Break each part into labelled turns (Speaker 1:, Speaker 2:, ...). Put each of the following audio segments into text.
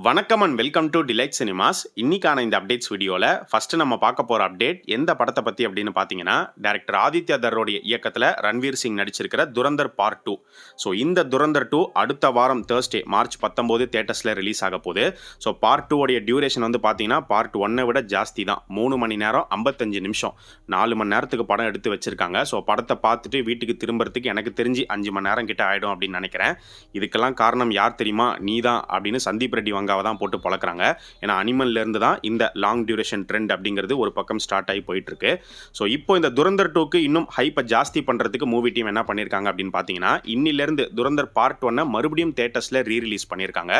Speaker 1: வணக்கம் and welcome to delight cinemas. இன்னைக்கான இந்த அப்டேட்ஸ் வீடியோவில் ஃபஸ்ட்டு நம்ம பார்க்க போகிற அப்டேட் எந்த படத்தை பற்றி அப்படின்னு பார்த்தீங்கன்னா, டைரக்டர் ஆதித்யா தரோடைய இயக்கத்தில் ரன்வீர் சிங் நடிச்சிருக்கிற துரந்தர் பார்ட் 2. ஸோ இந்த துரந்தர் 2 அடுத்த வாரம் Thursday மார்ச் 19 தேட்டர்ஸில் ரிலீஸ் ஆக போகுது. ஸோ பார்ட் 2 உடைய டியூரேஷன் வந்து பார்த்தீங்கன்னா பார்ட் 1 விட ஜாஸ்தி தான். 3 மணி நேரம் 55 நிமிஷம், 4 மணி நேரத்துக்கு படம் எடுத்து வச்சிருக்காங்க. ஸோ படத்தை பார்த்துட்டு வீட்டுக்கு திரும்புறதுக்கு எனக்கு தெரிஞ்சு 5 மணி நேரம் கிட்ட ஆகிடும் அப்படின்னு நினைக்கிறேன். இதுக்கெல்லாம் காரணம் யார் தெரியுமா? நீ தான் அப்படின்னு சந்தீப் ரெட்டி தான் போட்டு பழக்கிறாங்க. ஏன்னா அனிமல்ல இருந்து தான் இந்த லாங் டியூரேஷன் ட்ரெண்ட் அப்படிங்கிறது ஒரு பக்கம் ஸ்டார்ட் ஆகி போயிட்டு இருக்கு. ஸோ இப்போ இந்த துரந்தர் 2க்கு இன்னும் ஹைப்பை ஜாஸ்தி பண்றதுக்கு மூவி டீம் என்ன பண்ணியிருக்காங்க அப்படின்னு பார்த்தீங்கன்னா, இன்னிலிருந்து துரந்தர் பார்ட் 1 மறுபடியும் தேட்டர்ஸ்ல ரீரிலீஸ் பண்ணியிருக்காங்க.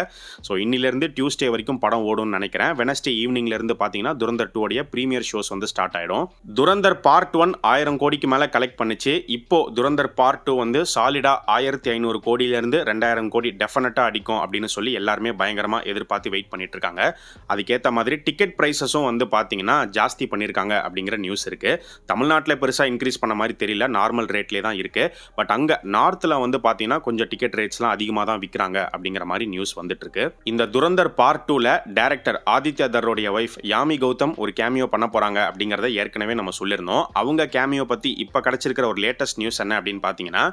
Speaker 1: ஸோ இன்னிலிருந்து டியூஸ்டே வரைக்கும் படம் ஓடும்னு நினைக்கிறேன். வெனஸ்டே ஈவினிங்ல இருந்து பார்த்தீங்கன்னா துரந்தர் 2 உடைய பிரீமியர் ஷோஸ் வந்து ஸ்டார்ட் ஆயிடும். துரந்தர் பார்ட் 1 1000 கோடிக்கு மேல கலெக்ட் பண்ணிச்சு. இப்போ துரந்தர் பார்ட் 2 வந்து சாலிடா 1500 கோடியிலிருந்து 2000 கோடி டெஃபினட்டா அடிக்கும் அப்படின்னு சொல்லி எல்லாருமே பயங்கரமா எதிர்பார்த்து வெயிட் பண்ணிட்டு இருக்காங்க. அதுக்கேற்ற மாதிரி டிக்கெட் பிரைசஸும் வந்து பார்த்தீங்கன்னா ஜாஸ்தி பண்ணியிருக்காங்க அப்படிங்கிற நியூஸ் இருக்கு. தமிழ்நாட்டில் பெருசாக இன்க்ரீஸ் பண்ண மாதிரி தெரியல, நார்மல் ரேட்லேயே தான் இருக்கு. பட் அங்கே நார்த்தில் வந்து பார்த்தீங்கன்னா கொஞ்சம் டிக்கெட் ரேட்ஸ்லாம் அதிகமாக தான் விற்கிறாங்க அப்படிங்கிற மாதிரி நியூஸ் வந்துட்டு இருக்கு. இந்த துரந்தர் பார்ட் 2ல டைரக்டர் ஆதித்யா தரோடைய ஒய்ஃப் யாமி கௌதம் ஒரு கேமியோ பண்ண போறாங்க அப்படிங்கிறத ஏற்கனவே நம்ம சொல்லியிருந்தோம். அவங்க கேமியோ பற்றி இப்போ கிடைச்சிருக்கிற ஒரு லேட்டஸ்ட் நியூஸ் என்ன அப்படின்னு பார்த்தீங்கன்னா,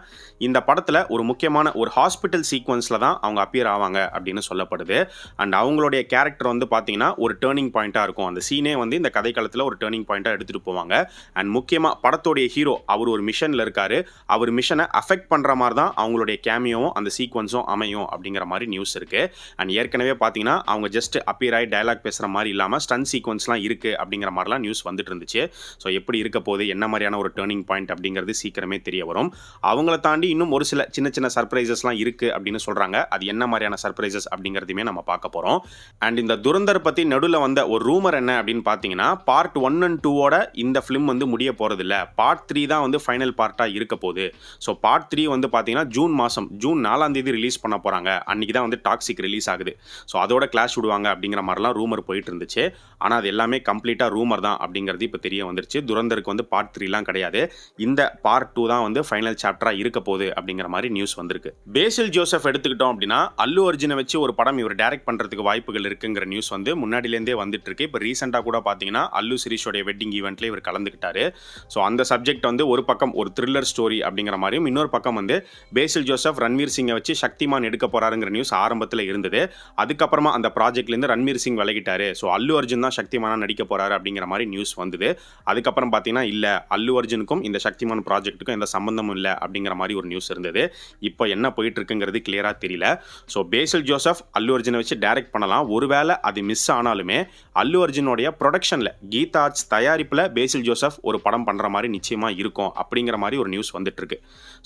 Speaker 1: இந்த படத்தில் ஒரு முக்கியமான ஒரு ஹாஸ்பிட்டல் சீக்வன்ஸில் தான் அவங்க அப்பியர் ஆவாங்க அப்படின்னு சொல்லப்படுது. அண்ட் அவங்களுடைய கேரக்டர் வந்து பார்த்தீங்கன்னா ஒரு டேர்னிங் பாயிண்டாக இருக்கும். அந்த சீனே வந்து இந்த கதைக்களத்தில் ஒரு டேர்னிங் பாயிண்டாக எடுத்துகிட்டு போவாங்க. அண்ட் முக்கியமாக படத்தோடைய ஹீரோ அவர் ஒரு மிஷனில் இருக்காரு. அவர் மிஷனை அஃபெக்ட் பண்ணுற மாதிரி தான் அவங்களுடைய கேமியோவும் அந்த சீக்வன்ஸும் அமையும் அப்படிங்கிற மாதிரி நியூஸ் இருக்குது. அண்ட் ஏற்கனவே பார்த்தீங்கன்னா அவங்க ஜஸ்ட் அப்பியர் ஆகி டயலாக் பேசுகிற மாதிரி இல்லாமல் ஸ்டன் சீக்வன்ஸ்லாம் இருக்குது அப்படிங்கிற மாதிரிலாம் நியூஸ் வந்துட்டு இருந்துச்சு. ஸோ எப்படி இருக்க போது, என்ன மாதிரியான ஒரு டேர்னிங் பாயிண்ட் அப்படிங்கிறது சீக்கிரமே தெரிய வரும். அவங்கள தாண்டி இன்னும் ஒரு சில சின்ன சின்ன சர்ப்ரைசஸ்லாம் இருக்குது அப்படின்னு சொல்கிறாங்க. அது என்ன மாதிரியான சர்ப்ரைசஸ் அப்படிங்கிறதையுமே நம்ம பார்க்க போகிறோம். அண்ட் இந்த துரந்தர் பற்றி நடுவில் வந்த ஒரு ரூமர் என்ன அப்படின்னு பார்த்தீங்கன்னா, பார்ட் 1 and 2ஓட இந்த ஃபிலிம் வந்து முடிய போகிறதில்ல, பார்ட் 3 தான் வந்து ஃபைனல் பார்ட்டாக இருக்க போகுது. ஸோ பார்ட் 3 வந்து பார்த்தீங்கன்னா ஜூன் 4 ரிலீஸ் பண்ண போகிறாங்க. அன்றைக்கி தான் வந்து டாக்ஸிக் ரிலீஸ் ஆகுது. ஸோ அதோட கிளாஷ் விடுவாங்க அப்படிங்கிற மாதிரிலாம் ரூமர் போயிட்டு இருந்துச்சு. ஆனால் அது எல்லாமே கம்ப்ளீட்டாக ரூமர் தான் அப்படிங்கிறது இப்போ தெரிய வந்துருச்சு. துரந்தருக்கு வந்து பார்ட் 3லாம் கிடையாது, இந்த பார்ட் 2 தான் வந்து ஃபைனல் சாப்டராக இருக்க போகுது அப்படிங்கிற மாதிரி நியூஸ் வந்திருக்கு. பேசில் ஜோசப் எடுத்துக்கிட்டோம் அப்படின்னா அல்லு அர்ஜுனை வச்சு ஒரு படம் இவர் டைரக்ட் பண்ணுறதுக்கு வாய்ப்புகள் இருக்குங்கிற நியூஸ் வந்து முன்னாடிலேருந்தே வந்துட்டு இருக்கு. இப்போ ரீசெண்டாக கூட பார்த்தீங்கன்னா அல்லு சிரீஷோடைய வெட்டிங் ஈவெண்ட்ல இவர் கலந்துக்கிட்டாரு. ஸோ அந்த சப்ஜெக்ட் வந்து ஒரு பக்கம் ஒரு த்ரில்லர் ஸ்டோரி அப்படிங்கிற மாதிரியும், இன்னொரு பக்கம் வந்து பேசில் ஜோசப் ரன்வீர் சிங்கை வச்சு சக்திமான் எடுக்க போறாருங்கிற நியூஸ் ஆரம்பத்தில் இருந்தது. அதுக்கப்புறமா அந்த ப்ராஜெக்ட்லேருந்து ரன்வீர் சிங் விலகிட்டாரு. ஸோ அல்லு அர்ஜுன் தான் சக்திமானா நடிக்க போறாரு அப்படிங்கிற மாதிரி நியூஸ் வந்தது. அதுக்கப்புறம் பார்த்தீங்கன்னா இல்லை, அல்லு அர்ஜுனுக்கும் இந்த சக்திமான் ப்ராஜெக்ட்டுக்கும் எந்த சம்பந்தமும் இல்லை அப்படிங்கிற மாதிரி ஒரு நியூஸ் இருந்தது. இப்போ என்ன போயிட்டு இருக்குங்கிறது கிளியராக தெரியல. ஸோ பேசில் ஜோசப் அல்லு அர்ஜுனை வச்சு டைரக்ட் பண்ணலாம். ஒருவேளை அது மிஸ் ஆனாலுமே அல்லு அர்ஜுனோடைய ப்ரொடக்ஷன்ல கீதா ஆர்ட்ஸ் தயாரிப்புல பேசில் ஜோசப் ஒரு படம் பண்ற மாதிரி நிச்சயமா இருக்கும் அப்படிங்கிற மாதிரி ஒரு நியூஸ் வந்துட்டு இருக்கு.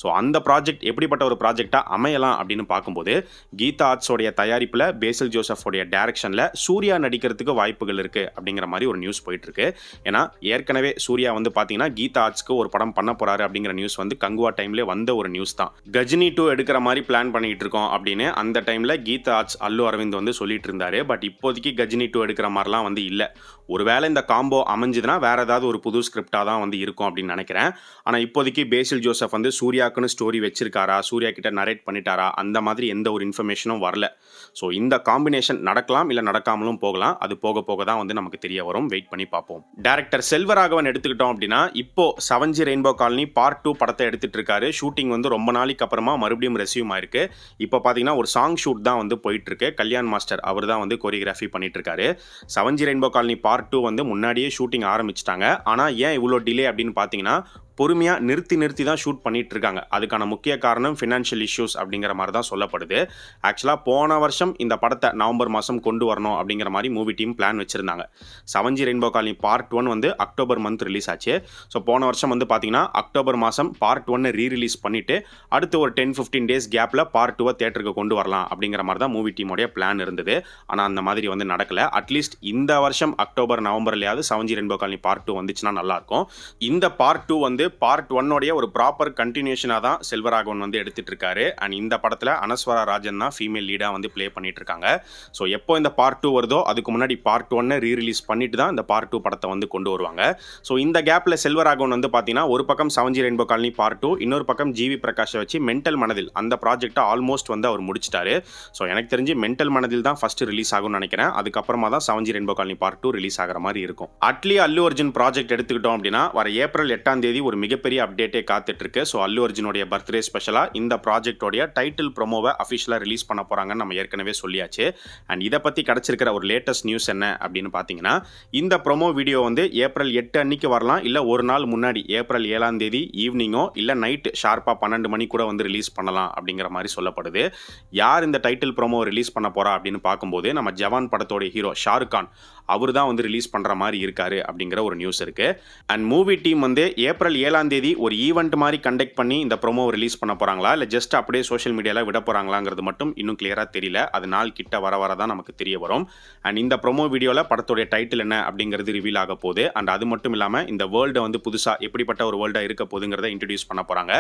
Speaker 1: ஸோ அந்த ப்ராஜெக்ட் எப்படிப்பட்ட ஒரு ப்ராஜெக்டா அமையலாம் அப்படின்னு பார்க்கும்போது, கீதா ஆர்ட்ஸோடைய தயாரிப்புல பேசில் ஜோசஃபோடைய டைரக்ஷன்ல சூர்யா நடிக்கிறதுக்கு வாய்ப்புகள் இருக்கு அப்படிங்கிற மாதிரி ஒரு நியூஸ் போயிட்டு இருக்கு. ஏன்னா ஏற்கனவே சூர்யா வந்து பாத்தீங்கன்னா கீதா ஆர்ட்ஸ்க்கு ஒரு படம் பண்ண போறாரு அப்படிங்கிற நியூஸ் வந்து கங்குவா டைம்ல வந்த ஒரு நியூஸ் தான். கஜினி 2 எடுக்கிற மாதிரி பிளான் பண்ணிட்டு இருக்கோம் அப்படின்னு அந்த டைம்ல கீதா ஆர்ட்ஸ் அல்லு அரவிந்த் வந்து சொல்லிட்டு இருந்தாரு. பட் இப்போதைக்கு கஜினி 2 எடுக்கிற மாதிரிலாம் வந்து இல்லை. ஒருவேளை இந்த காம்போ அமைஞ்சதுன்னா வேற ஏதாவது ஒரு புது ஸ்கிரிப்டாக தான் வந்து இருக்கும் அப்படின்னு நினைக்கிறேன். ஆனால் இப்போதைக்கு பேசில் ஜோசப் வந்து சூர்யாக்குன்னு ஸ்டோரி வச்சிருக்காரா, சூர்யா கிட்ட நரேட் பண்ணிட்டாரா, அந்த மாதிரி எந்த ஒரு இன்ஃபர்மேஷனும் வரல. ஸோ இந்த காம்பினேஷன் நடக்கலாம் இல்லை நடக்காமலும் போகலாம். அது போக போக தான் வந்து நமக்கு தெரிய வரும். வெயிட் பண்ணி பார்ப்போம். டைரக்டர் செல்வராகவன் எடுத்துக்கிட்டோம் அப்படின்னா இப்போ 7G ரெயின்போ காலனி பார்ட் 2 படத்தை எடுத்துட்டு இருக்காரு. ஷூட்டிங் வந்து ரொம்ப நாளைக்கு அப்புறமா மறுபடியும் ரெஸ்யூம் ஆயிருக்கு. இப்போ பார்த்தீங்கன்னா ஒரு சாங் ஷூட் தான் வந்து போயிட்டு இருக்கு. கல்யாண் மாஸ்டர் அவர் தான் வந்து கொரியோகிராஃபி பண்ணிட்டு இருக்காரு. 7G ரெயின்போ காலனி பார்ட் 2 வந்து முன்னாடியே ஷூட்டிங் ஆரம்பிச்சிட்டாங்க. ஆனால் ஏன் இவ்வளோ டிலே அப்படின்னு பார்த்தீங்கன்னா, பொறுமையாக நிறுத்தி தான் ஷூட் பண்ணிட்டு இருக்காங்க. அதுக்கான முக்கிய காரணம் ஃபினான்ஷியல் இஷ்யூஸ் அப்படிங்கிற மாதிரி தான் சொல்லப்படுது. ஆக்சுவலாக போன வருஷம் இந்த படத்தை நவம்பர் மாதம் கொண்டு வரணும் அப்படிங்கிற மாதிரி மூவி டீம் பிளான் வச்சிருந்தாங்க. 7G ரெயின்போ காலனி பார்ட் 1 வந்து அக்டோபர் மந்த் ரிலீஸ் ஆச்சு. ஸோ போன வருஷம் வந்து பார்த்தீங்கன்னா அக்டோபர் மாதம் பார்ட் 1 ரீரிலீஸ் பண்ணிட்டு அடுத்து ஒரு 10-15 டேஸ் கேப்பில் பார்ட் 2 தியேட்டருக்கு கொண்டு வரலாம் அப்படிங்கிற மாதிரி தான் மூவி டீமோடைய பிளான் இருந்தது. ஆனால் அந்த மாதிரி வந்து நடக்கல. அட்லீஸ்ட் இந்த வருஷம் அக்டோபர் நவம்பர்லையாவது 7G ரெயின்போ காலனி பார்ட் 2 வந்துச்சுன்னா நல்லாயிருக்கும். இந்த பார்ட் 2 வந்து பார்ட் 1 ஒரு ப்ராப்பர் கண்டினியூஷனாக தான் செல்வராகவன் வந்து எடுத்துட்டு இருக்காரு. அண்ட் இந்த படத்தில் அனஸ்வரா ராஜன் தான் ஃபீமேல் லீடாக வந்து ப்ளே பண்ணிட்டு இருக்காங்க. ஸோ எப்போ இந்த பார்ட் 2 வருதோ அதுக்கு முன்னாடி பார்ட் 1 ரீரிலீஸ் பண்ணிட்டு தான் இந்த பார்ட் 2 படத்தை வந்து கொண்டு வருவாங்க. ஸோ இந்த கேப்பில் செல்வராகவன் வந்து பார்த்தீங்கன்னா ஒரு பக்கம் 7G ரெயின்போ காலனி பார்ட் 2, இன்னொரு பக்கம் ஜிவி பிரகாஷை வச்சு மென்டல் மனதில் அந்த ப்ராஜெக்டை ஆல்மோஸ்ட் வந்து அவர் முடிச்சிட்டாரு. ஸோ எனக்கு தெரிஞ்சு மென்டல் மனதில் தான் ஃபர்ஸ்ட் ரிலீஸ் ஆகும்னு நினைக்கிறேன். அதுக்கப்புறமா தான் 7G rainbow colony part 2 release ஆகிற மாதிரி இருக்கும். அட்லி அல்லு அர்ஜுன் ப்ராஜெக்ட் எடுத்துக்கிட்டோம் அப்படின்னா வர ஏப்ரல் 8ஆம் தேதி ஒரு மிகப்பெரிய அப்டேட்டே காத்துட்டு இருக்கு. ஸோ அல்லு அர்ஜுனுடைய பர்த்டே ஸ்பெஷலாக இந்த ப்ராஜெக்டோடைய டைட்டில் ப்ரோமோவை அஃபிஷியலாக ரிலீஸ் பண்ண போறாங்கன்னு நம்ம ஏற்கனவே சொல்லியாச்சு. அண்ட் இதை பற்றி கிடைச்சிருக்கிற ஒரு லேட்டஸ்ட் நியூஸ் என்ன அப்படின்னு பார்த்தீங்கன்னா, இந்த ப்ரோமோ வீடியோ வந்து ஏப்ரல் 8 அன்னைக்கு வரலாம், இல்லை ஒரு நாள் முன்னாடி ஏப்ரல் 7ஆம் தேதி ஈவினிங்கோ இல்லை நைட் ஷார்ப்பாக 12 மணி கூட வந்து ரிலீஸ் பண்ணலாம் அப்படிங்கிற மாதிரி சொல்லப்படுது. யார் இந்த டைட்டில் ப்ரோமோ ரிலீஸ் பண்ண போறா அப்படின்னு பார்க்கும்போது நம்ம ஜவான் படத்தோட ஹீரோ ஷாருக் கான் அவர் தான் வந்து ரிலீஸ் பண்ணுற மாதிரி இருக்காரு அப்படிங்கிற ஒரு நியூஸ் இருக்கு. அண்ட் மூவி டீம் வந்து ஏப்ரல் 7ஆம் தேதி ஒரு ஈவெண்ட் மாதிரி கண்டக்ட் பண்ணி இந்த ப்ரோமோ ரிலீஸ் பண்ண போறாங்களா இல்லை ஜஸ்ட் அப்படியே சோஷியல் மீடியாவில் விட போறாங்களாங்கிறது மட்டும் இன்னும் கிளியராக தெரியல. அது நாள் கிட்ட வர தான் நமக்கு தெரிய வரும். அண்ட் இந்த ப்ரோமோ வீடியோவில் படத்தோடைய டைட்டில் என்ன அப்படிங்கிறது ரிவீல் ஆக போகுது. அண்ட் அது மட்டும் இல்லாமல் இந்த வேர்ல்டை வந்து புதுசாக எப்படிப்பட்ட ஒரு வேர்ல்டாக இருக்க போகுதுங்கிறத இன்ட்ரடியூஸ் பண்ண போறாங்க.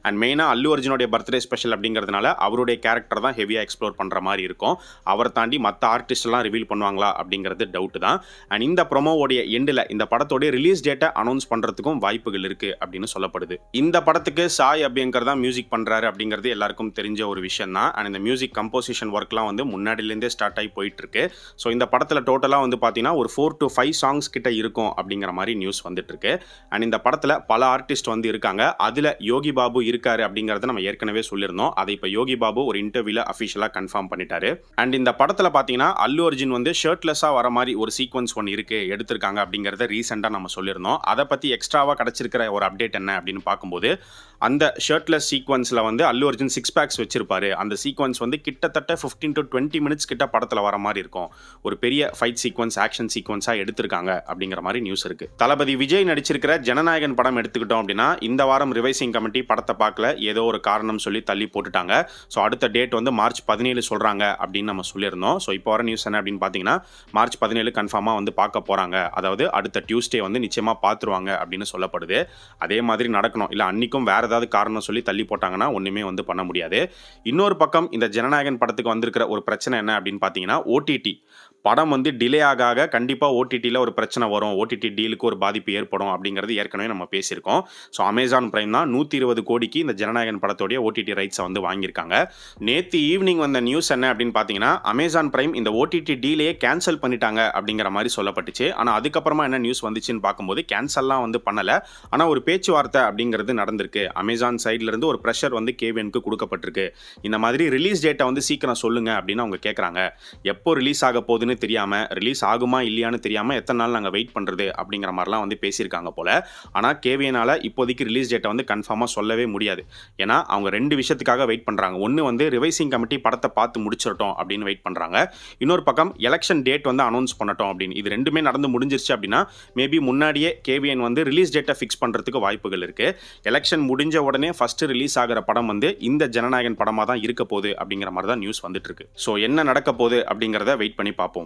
Speaker 1: அண்ட் மெயினாக அல்லு அர்ஜுனுடைய பர்த்டே ஸ்பெஷல் அப்படிங்கிறதுனால அவருடைய கேரக்டர் தான் ஹெவியாக எக்ஸ்ப்ளோர் பண்ணுற மாதிரி இருக்கும். அவரை தாண்டி மற்ற ஆர்டிஸ்ட் எல்லாம் ரிவீல் பண்ணுவாங்களா அப்படிங்கிறது டவுட் தான். அண்ட் இந்த ப்ரோமோவோடைய எண்டில் இந்த படத்தோடைய ரிலீஸ் டேட்டை அனௌன்ஸ் பண்றதுக்கும் வாய்ப்புகள் இருக்கு அப்படின்னு சொல்லப்படுது. இந்த படத்துக்கு சாய் அபியங்கர் தான் மியூசிக் பண்றாரு அப்படிங்கிறது எல்லாருக்கும் தெரிஞ்ச ஒரு விஷயம் தான். அண்ட் இந்த மியூசிக் கம்போசிஷன் ஒர்க்லாம் வந்து முன்னாடிலேருந்தே ஸ்டார்ட் ஆகி போயிட்டு இருக்கு. ஸோ இந்த படத்தில் டோட்டலாக வந்து பார்த்தீங்கன்னா ஒரு 4 to 5 சாங்ஸ் கிட்ட இருக்கும் அப்படிங்கிற மாதிரி நியூஸ் வந்துட்டு இருக்கு. அண்ட் இந்த படத்தில் பல ஆர்டிஸ்ட் வந்து இருக்காங்க. அதில் யோகி பாபு இருக்காரு அப்படிங்கிறத நம்ம ஏற்கனவே சொல்லியிருந்தோம். அதை இப்போ யோகி பாபு ஒரு இன்டர்வியூல அஃபிஷியலாக கன்ஃபார்ம் பண்ணிட்டாரு. அண்ட் இந்த படத்தில் பார்த்தீங்கன்னா அல்லு அர்ஜுன் வந்து ஷர்ட்லெஸ்ஸாக வர மாதிரி ஒரு சீக்வன்ஸ் ஒன்று இருக்கு எடுத்திருக்காங்க அப்படிங்கிறத ரீசெண்டாக நம்ம சொல்லியிருந்தோம். அதை பற்றி எக்ஸ்ட்ராவாக கிடைச்சிருக்கிற ஒரு அப்டேட் என்ன அப்படின்னு பார்க்கும்போது அந்த ஷர்ட்லெஸ் சீக்வன்ஸில் வந்து அல்லு அர்ஜுன் 6 பேக்ஸ் வச்சிருப்பாரு. அந்த சீக்வன்ஸ் வந்து கிட்டத்தட்ட 15 to 20 மினிட்ஸ் கிட்ட படத்தில் வர மாதிரி இருக்கும். ஒரு பெரிய ஃபைட் சீக்வன்ஸ் ஆக்ஷன் சீக்வன்ஸாக எடுத்திருக்காங்க அப்படிங்கிற மாதிரி நியூஸ் இருக்கு. தளபதி விஜய் நடிச்சிருக்கிற ஜனநாயகன் படம் எடுத்துக்கிட்டோம் அப்படின்னா இந்த வாரம் ரிவைசிங் கமிட்டி படத்தை பார்க்கல, ஏதோ ஒரு காரணம் சொல்லி தள்ளி போட்டுட்டாங்க. ஸோ அடுத்த டேட் வந்து மார்ச் 17 சொல்றாங்க அப்படின்னு நம்ம சொல்லியிருந்தோம். ஸோ இப்போ வர நியூஸ் என்ன அப்படின்னு பார்த்தீங்கன்னா மார்ச் 17 கன்ஃபார்மாக வந்து பார்க்க போறாங்க. அதாவது அடுத்த டியூஸ்டே வந்து நிச்சயமா பார்த்துருவாங்க அப்படின்னு சொல்லப்படுது. அதே மாதிரி நடக்கணும், இல்லை அன்னைக்கும் வேற ஏதாவது காரணம் சொல்லி தள்ளி போட்டாங்கன்னா ஒண்ணுமே வந்து பண்ண முடியாது. இன்னொரு பக்கம் இந்த ஜனநாயகன் படத்துக்கு வந்திருக்கிற ஒரு பிரச்சனை என்ன அப்படின்னு பார்த்தீங்கன்னா ஓடிடி படம் வந்து டிலே ஆக கண்டிப்பாக ஓடிடியில் ஒரு பிரச்சனை வரும், ஓடிடி டீலுக்கு ஒரு பாதிப்பு ஏற்படும் அப்படிங்கிறது ஏற்கனவே நம்ம பேசியிருக்கோம். ஸோ அமேசான் பிரைம் தான் 120 கோடிக்கு இந்த ஜனநாயகன் படத்தோடைய ஓடிடி ரைட்ஸை வந்து வாங்கியிருக்காங்க. நேற்று ஈவினிங் வந்த நியூஸ் என்ன அப்படின்னு பார்த்தீங்கன்னா அமேசான் பிரைம் இந்த ஓடிடி டீலையே கேன்சல் பண்ணிட்டாங்க அப்படிங்கிற மாதிரி சொல்லப்பட்டுச்சு. ஆனால் அதுக்கப்புறமா என்ன நியூஸ் வந்துச்சுன்னு பார்க்கும்போது கேன்சல்லாம் வந்து பண்ணலை. ஆனால் ஒரு பேச்சுவார்த்தை அப்படிங்கிறது நடந்திருக்கு. அமேசான் சைட்லேருந்து ஒரு ப்ரெஷர் வந்து கேவிஎனுக்கு கொடுக்கப்பட்டிருக்கு. இந்த மாதிரி ரிலீஸ் டேட்டை வந்து சீக்கிரம் சொல்லுங்க அப்படின்னு அவங்க கேட்குறாங்க. எப்போ ரிலீஸ் ஆக போகுதுன்னு தெரியாம, ரிலீஸ் ஆகுமா இல்லையான்னு தெரியாம எத்தனை நாள் நாங்கள் வெயிட் பண்றது அப்படிங்கிற மாதிரிலாம் வந்து பேசியிருக்காங்க போல. ஆனால் கேவிஎனால இப்போதைக்கு ரிலீஸ் டேட்டை வந்து கன்ஃபார்மாக சொல்லவே முடியாது. ஏன்னா அவங்க 2 விஷயத்துக்காக வெயிட் பண்றாங்க. ஒன்று வந்து ரிவைசிங் கமிட்டி படத்தை பார்த்து முடிச்சிடட்டும் அப்படின்னு வெயிட் பண்றாங்க. இன்னொரு பக்கம் எலெக்ஷன் டேட் வந்து அனௌன்ஸ் பண்ணட்டும் அப்படின்னு. இது ரெண்டுமே நடந்து முடிஞ்சிருச்சு அப்படின்னா மேபி முன்னாடியே கேவிஎன் வந்து ரிலீஸ் டேட்டை ஃபிக்ஸ் பண்றதுக்கு வாய்ப்புகள் இருக்கு. எலெக்ஷன் முடிஞ்ச உடனே ஃபர்ஸ்ட் ரிலீஸ் ஆகிற படம் வந்து இந்த ஜனநாயகன் படமாக தான் இருக்க போகுது அப்படிங்கிற மாதிரி தான் நியூஸ் வந்துட்டு இருக்கு. ஸோ என்ன நடக்க போகுது அப்படிங்கிறத வெயிட் பண்ணி பார்ப்போம்.